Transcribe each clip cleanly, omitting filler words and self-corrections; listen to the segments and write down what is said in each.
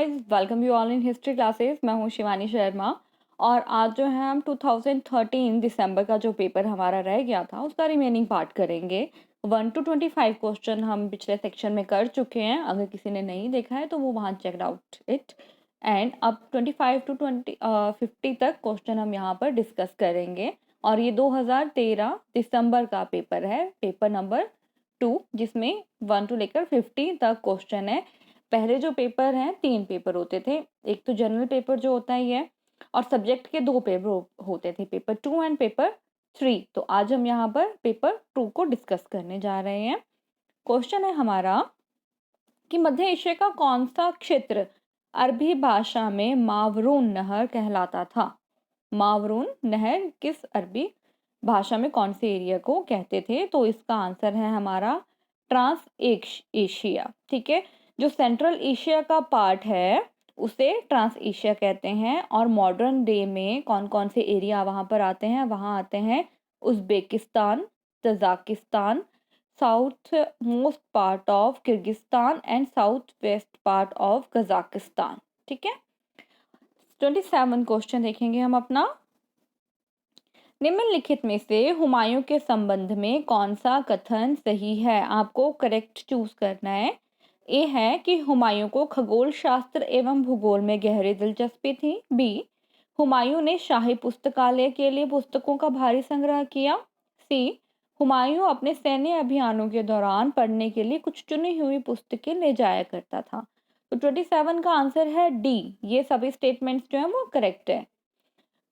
Guys, welcome you all in history classes. मैं हूं शिवानी शर्मा और आज जो है हम 2013 दिसंबर का जो पेपर हमारा रह गया था उसका रिमेनिंग पार्ट करेंगे। 1 to 25 क्वेश्चन हम पिछले सेक्शन में कर चुके हैं। अगर किसी ने नहीं देखा है तो वो वहाँ चेक आउट इट। एंड अब 25 to 50 तक क्वेश्चन हम यहाँ पर डिस्कस करेंगे और ये 2013 दिसंबर का पेपर है, पेपर नंबर 2, जिसमें 1 to लेकर 50 तक क्वेश्चन है। पहले जो पेपर हैं 3 पेपर होते थे, एक तो जनरल पेपर जो होता ही है और सब्जेक्ट के 2 पेपर होते थे, पेपर 2 एंड पेपर 3। तो आज हम यहाँ पर पेपर 2 को डिस्कस करने जा रहे हैं। क्वेश्चन है हमारा कि मध्य एशिया का कौन सा क्षेत्र अरबी भाषा में मावरून नहर कहलाता था। मावरून नहर किस अरबी भाषा में कौन से एरिया को कहते थे? तो इसका आंसर है हमारा ट्रांस एशिया। ठीक है, जो सेंट्रल एशिया का पार्ट है उसे ट्रांस एशिया कहते हैं। और मॉडर्न डे में कौन कौन से एरिया वहाँ पर आते हैं? वहाँ आते हैं Uzbekistan, Tajikistan, south most part of Kyrgyzstan and south west part of Kazakhstan. ठीक है, 27 क्वेश्चन देखेंगे हम अपना। निम्नलिखित में से हुमायूं के संबंध में कौन सा कथन सही है? आपको करेक्ट चूज करना है। ए है कि हुमायूं को खगोल शास्त्र एवं भूगोल में गहरी दिलचस्पी थी। बी, हुमायूं ने शाही पुस्तकालय के लिए पुस्तकों का भारी संग्रह किया। सी, हुमायूं अपने सैन्य अभियानों के दौरान पढ़ने के लिए कुछ चुनी हुई पुस्तकें ले जाया करता था। तो 27 का आंसर है डी। ये सभी स्टेटमेंट्स जो है वो करेक्ट है।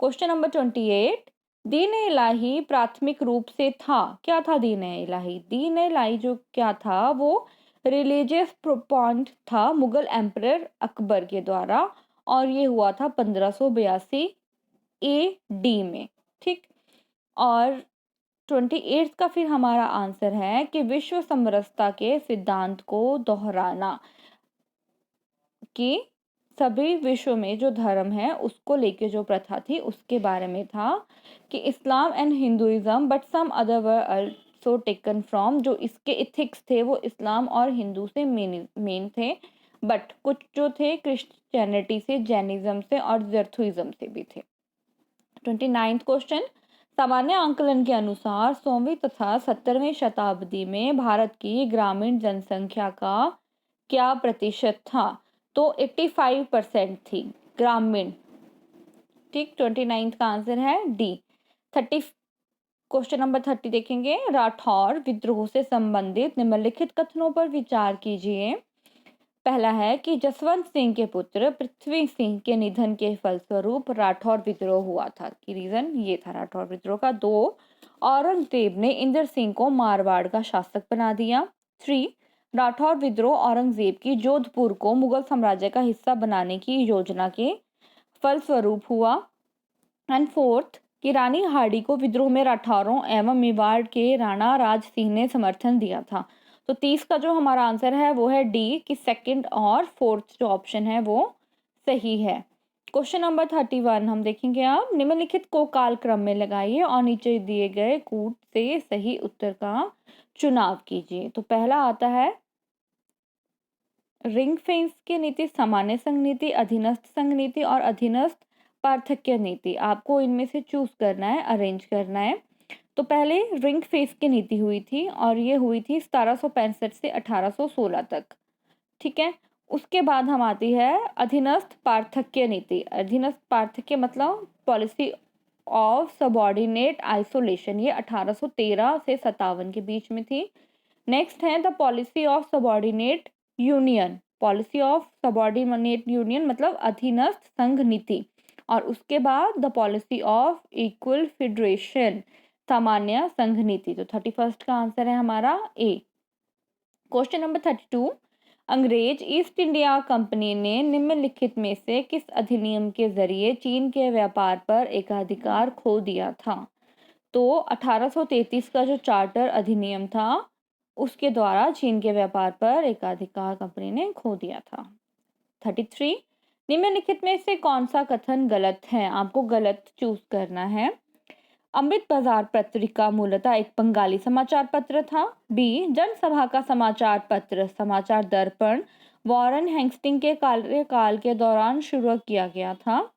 क्वेश्चन नंबर 28, दीन इलाही प्राथमिक रूप से था। क्या था दीन इलाही? दीन इलाही जो क्या था वो रिलीजियस प्रोपॉइंट था मुगल एम्परर अकबर के द्वारा और ये हुआ था 1582 AD में। ठीक, और 28 का फिर हमारा आंसर है कि विश्व समरसता के सिद्धांत को दोहराना, कि सभी विश्व में जो धर्म है उसको लेके जो प्रथा थी उसके बारे में था कि Islam and Hinduism but some other were also taken from. जो इसके इथिक्स थे वो इस्लाम और हिंदू से मेन थे, बट कुछ जो थे क्रिश्चियनिटी से, जैनिज्म से और जरथुइज्म से भी थे। 29 क्वेश्चन, सामान्य आंकलन के अनुसार 16वीं तथा 17वीं शताब्दी में भारत की ग्रामीण जनसंख्या का क्या प्रतिशत था? तो 85% थी ग्रामीण। ठीक, 29 का आंसर है डी। 30 क्वेश्चन नंबर 30 देखेंगे। राठौर विद्रोह से संबंधित निम्नलिखित कथनों पर विचार कीजिए। पहला है कि जसवंत सिंह के पुत्र पृथ्वी सिंह के निधन के फलस्वरूप राठौर विद्रोह हुआ था, कि रीजन ये था राठौर विद्रोह का। 2, औरंगजेब ने इंद्र सिंह को मारवाड़ का शासक बना दिया। 3, राठौर विद्रोह औरंगजेब की जोधपुर को मुगल साम्राज्य का हिस्सा बनाने की योजना के फलस्वरूप हुआ। एंड 4th, कि रानी हार्डी को विद्रोह में राठौरों एवं मेवाड़ के राणा राज सिंह ने समर्थन दिया था। तो 30 का जो हमारा आंसर है वो है डी, कि 2nd और 4th जो ऑप्शन है वो सही है। क्वेश्चन नंबर 31 हम देखेंगे। आप निम्नलिखित को कालक्रम में लगाइए और नीचे दिए गए कूट से सही उत्तर का चुनाव कीजिए। तो पहला आता है रिंग फेंस की नीति, सामान्य संघ नीति, अधीनस्थ संघ नीति और अधीनस्थ पार्थक्य नीति। आपको इनमें से चूज करना है, अरेंज करना है। तो पहले रिंग फेंस की नीति हुई थी और ये हुई थी 1765 से 1816 तक। ठीक है, उसके बाद हम आती है अधीनस्थ पार्थक्य नीति। अधीनस्थ पार्थक्य मतलब पॉलिसी ऑफ सबॉर्डिनेट आइसोलेशन, ये 1813 से 57 के बीच में थी। नेक्स्ट है the policy of subordinate union. Policy of subordinate union मतलब अधीनस्थ संघ नीति। और उसके बाद the policy of equal federation, सामान्य संघ नीति। तो 31 का आंसर है हमारा ए। क्वेश्चन नंबर 32, अंग्रेज ईस्ट इंडिया कंपनी ने निम्नलिखित में से किस अधिनियम के जरिए चीन के व्यापार पर एकाधिकार खो दिया था? तो 1833 का जो चार्टर अधिनियम था उसके द्वारा चीन के व्यापार पर एकाधिकार कंपनी ने खो दिया था। 33, निम्नलिखित में से कौन सा कथन गलत है? आपको गलत चूज करना है। अमृत बाजार पत्रिका मूलतः एक बंगाली समाचार पत्र था। बी, जनसभा का समाचार पत्र समाचार दर्पण वॉरेन हेस्टिंग के कार्यकाल के दौरान शुरू किया गया था।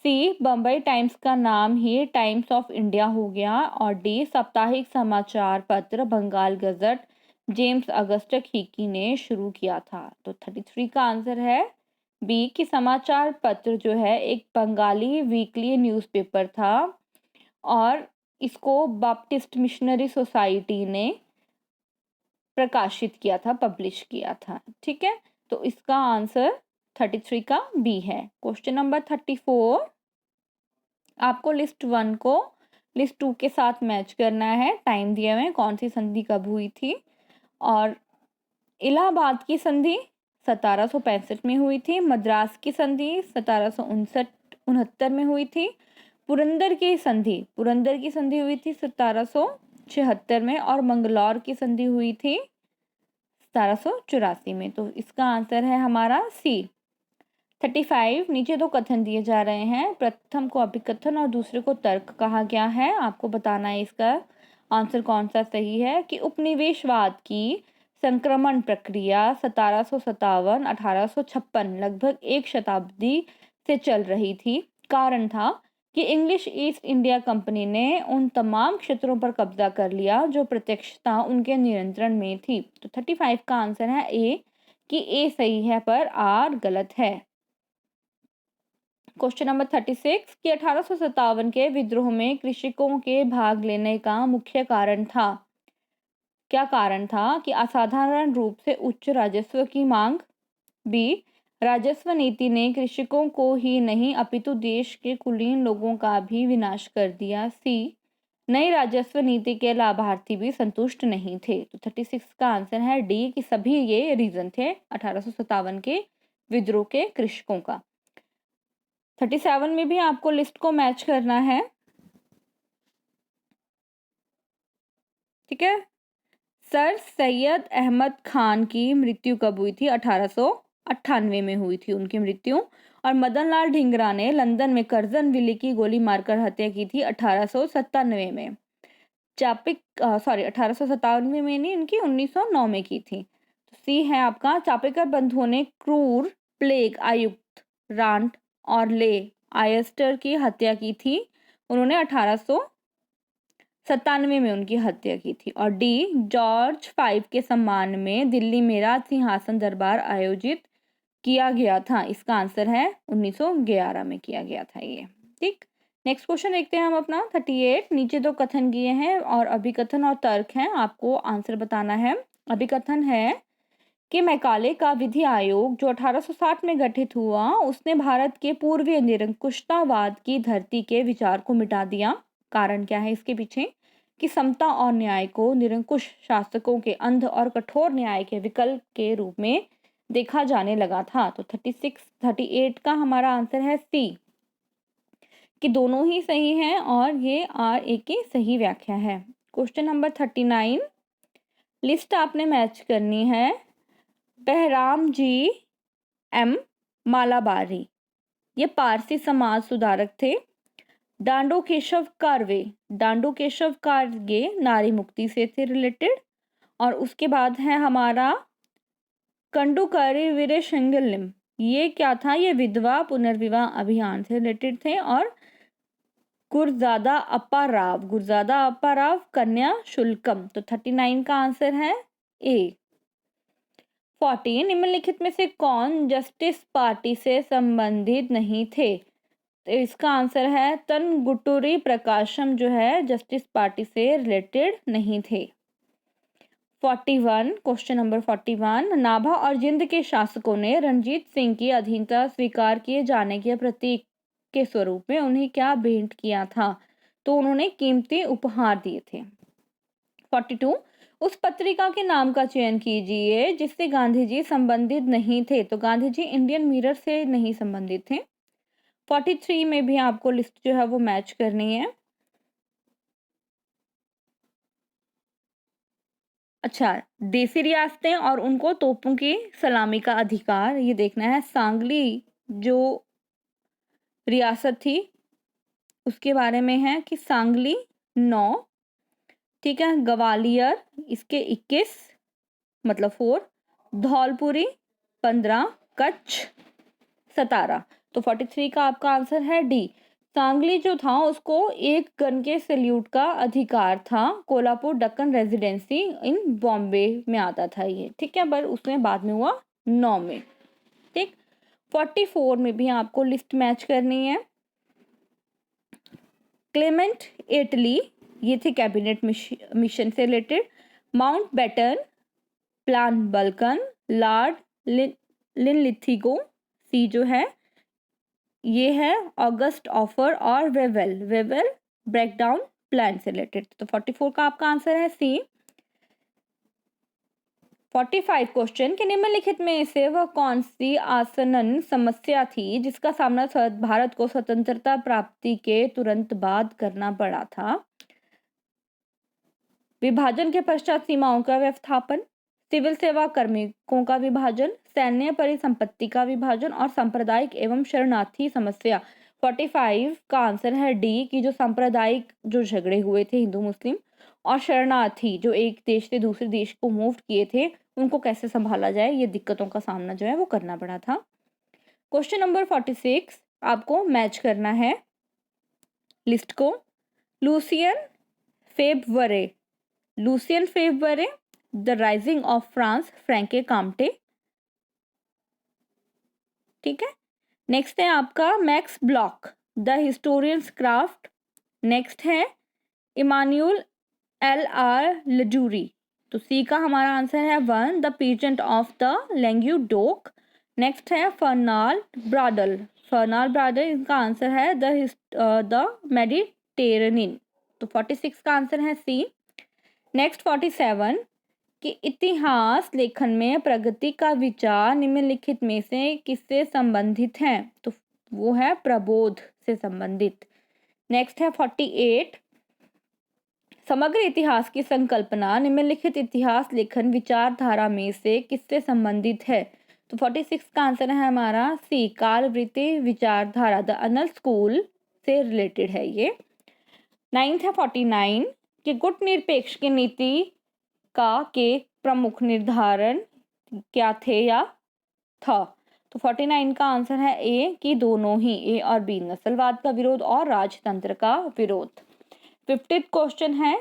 सी, बम्बई टाइम्स का नाम ही टाइम्स ऑफ इंडिया हो गया। और डी, साप्ताहिक समाचार पत्र Bengal Gazette James Augustus Hicky ने शुरू किया था। तो 33 का आंसर है बी कि समाचार पत्र जो है एक बंगाली वीकली न्यूज़पेपर था और इसको बाप्टिस्ट मिशनरी सोसाइटी ने प्रकाशित किया था, पब्लिश किया था। ठीक है, तो इसका आंसर 33 का बी है। क्वेश्चन नंबर 34, आपको लिस्ट 1 को लिस्ट 2 के साथ मैच करना है। टाइम दिए हुए कौन सी संधि कब हुई थी। और इलाहाबाद की संधि 1765 में हुई थी। मद्रास की संधि 1769 में हुई थी। पुरंदर की संधि हुई थी 1776 में। और मंगलौर की संधि हुई थी 1784 में। तो इसका आंसर है हमारा सी। 35, नीचे दो कथन दिए जा रहे हैं। प्रथम को अभिकथन और दूसरे को तर्क कहा गया है। आपको बताना है इसका आंसर कौन सा सही है कि उपनिवेशवाद की संक्रमण प्रक्रिया 1757-1856 लगभग एक शताब्दी से चल रही थी। कारण था कि इंग्लिश ईस्ट इंडिया कंपनी ने उन तमाम क्षेत्रों पर कब्जा कर लिया जो प्रत्यक्षता उनके नियंत्रण में थी। तो 35 का आंसर है ए कि ए सही है पर आर गलत है। क्वेश्चन नंबर 36 कि 1857 के विद्रोह में कृषकों के भाग लेने का मुख्य कारण था। क्या कारण था कि असाधारण रूप से उच्च राजस्व की मांग। बी, राजस्व नीति ने कृषकों को ही नहीं अपितु देश के कुलीन लोगों का भी विनाश कर दिया। सी, नई राजस्व नीति के लाभार्थी भी संतुष्ट नहीं थे। तो 36 का आंसर है डी कि सभी ये रीजन थे 1857 के विद्रोह के कृषकों का। 37 में भी आपको लिस्ट को मैच करना है। ठीक है, सर सैयद अहमद खान की मृत्यु कब हुई थी। 1898 में हुई थी उनकी मृत्यु। और मदन लाल ढींगरा ने लंदन में कर्जन विली की गोली मारकर हत्या की थी 1897 में। 1897 में नहीं, इनकी 1909 में की थी। तो सी है आपका। चापेकर बंधुओं ने क्रूर प्लेग आयुक्त रांट और ले आयस्टर की हत्या की थी। उन्होंने 1897 में उनकी हत्या की थी। और डी, जॉर्ज 5 के सम्मान में दिल्ली में राज सिंहासन दरबार आयोजित किया गया था। इसका आंसर है 1911 में किया गया था ये। ठीक, नेक्स्ट क्वेश्चन देखते हैं हम अपना 38। नीचे दो कथन दिए हैं और अभिकथन और तर्क हैं, आपको आंसर बताना है। अभिकथन है कि मैकाले का विधि आयोग जो 1860 में गठित हुआ उसने भारत के पूर्वीय निरंकुशतावाद की धरती के विचार को मिटा दिया। कारण क्या है इसके पीछे कि समता और न्याय को निरंकुश शासकों के अंध और कठोर न्याय के विकल्प के रूप में देखा जाने लगा था। तो 38 का हमारा आंसर है सी कि दोनों ही सही हैं और ये आर ए की सही व्याख्या है। क्वेश्चन नंबर 39, लिस्ट आपने मैच करनी है। बहराम जी एम मालाबारी ये पारसी समाज सुधारक थे। डांडो केशव कार्गे नारी मुक्ति से थे रिलेटेड। और उसके बाद है हमारा कंडुकारी वीरे शिंगलिम, ये क्या था, ये विधवा पुनर्विवाह अभियान से रिलेटेड थे। और गुरजादा अप्पा राव कन्या शुल्कम। तो 39 का आंसर है ए। 40, निम्नलिखित में से कौन जस्टिस पार्टी से संबंधित नहीं थे। तो इसका आंसर है तनगुटुरी प्रकाशम जो है जस्टिस पार्टी से रिलेटेड नहीं थे। 41, क्वेश्चन नंबर 41, नाभा और जिंद के शासकों ने रणजीत सिंह की अधीनता स्वीकार किए जाने के प्रतीक के स्वरूप में उन्हें क्या भेंट किया था। तो उन्होंने कीमती उपहार दिए थे। 42, उस पत्रिका के नाम का चयन कीजिए जिससे गांधी जी संबंधित नहीं थे। तो गांधी जी इंडियन मिरर से नहीं संबंधित थे। 43 में भी आपको लिस्ट जो है वो मैच करनी है। अच्छा, देसी रियासतें और उनको तोपों की सलामी का अधिकार ये देखना है। सांगली जो रियासत थी उसके बारे में है कि सांगली 9, ठीक है। ग्वालियर इसके 21 मतलब 4, धौलपुरी 15, कच्छ 17। तो 43 का आपका आंसर है डी। सांगली जो था उसको एक गन के सैल्यूट का अधिकार था। कोल्हापुर दक्कन रेजिडेंसी इन बॉम्बे में आता था ये, ठीक है, पर उसमें बाद में हुआ 9 में। ठीक, 44 में भी आपको लिस्ट मैच करनी है। क्लेमेंट एटली, ये थे कैबिनेट मिशन से related. Mountbatten, plan Balkan, lord Linlithgow, C जो है ये है ऑगस्ट ऑफर, और वेवेल ब्रेकडाउन प्लान से रिलेटेड। तो 44 का आपका आंसर है सी। 45 क्वेश्चन कि निम्नलिखित में से वह कौन सी आसन्न समस्या थी जिसका सामना भारत को स्वतंत्रता प्राप्ति के तुरंत बाद करना पड़ा था? विभाजन के पश्चात सीमाओं का व्यवस्थापन, सिविल सेवा कार्मिकों का विभाजन, सैन्य परिसंपत्ति का विभाजन और सांप्रदायिक एवं शरणार्थी समस्या। 45 का आंसर है डी की जो सांप्रदायिक जो झगड़े हुए थे हिंदू मुस्लिम, और शरणार्थी जो एक देश से दूसरे देश को मूव किए थे उनको कैसे संभाला जाए, ये दिक्कतों का सामना जो है वो करना पड़ा था। क्वेश्चन नंबर 46 आपको मैच करना है लिस्ट को। Lucien Febvre, the rising of France, Franche Comte, ठीक है। नेक्स्ट है आपका Max Bloch, the historian's craft. Next है इमानुएल L.R. लजूरी, तो सी का हमारा आंसर है 1, the peasant of the Languedoc. Next है फर्नाल ब्राडल, इनका आंसर है द मेडिटेरेनियन। तो 46 का आंसर है सी। नेक्स्ट 47 कि इतिहास लेखन में प्रगति का विचार निम्नलिखित में से किससे संबंधित है? तो वो है प्रबोध से संबंधित। नेक्स्ट है 48 समग्र इतिहास की संकल्पना निम्नलिखित इतिहास लेखन विचारधारा में से किससे संबंधित है? तो 46 का आंसर है हमारा सी, कालवृत्ति विचारधारा, द अनल स्कूल से रिलेटेड है ये। 9th है 49 कि गुटनिरपेक्ष की नीति के प्रमुख निर्धारण क्या थे या था? तो 49 का आंसर है ए कि दोनों ही, ए और बी, नस्लवाद का विरोध और राजतंत्र का विरोध। 50th क्वेश्चन है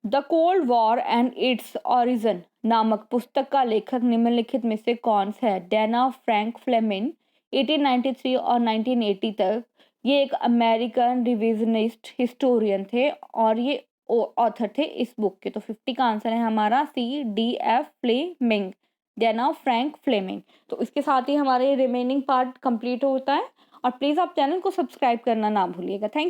the cold war and its origin नामक पुस्तक का लेखक निम्नलिखित में से कौन सा है? डैना फ्रैंक फ्लेमिंग, 1893 और 1980 तक ये एक अमेरिकन रिविजनिस्ट हिस्टोरियन थे और ये ऑथर थे इस बुक के। तो 50 का आंसर है हमारा सी, D.F. फ्लेमिंग, डैना फ्रैंक फ्लेमिंग। तो इसके साथ ही हमारे रिमेनिंग पार्ट कंप्लीट होता है और प्लीज़ आप चैनल को सब्सक्राइब करना ना भूलिएगा। थैंक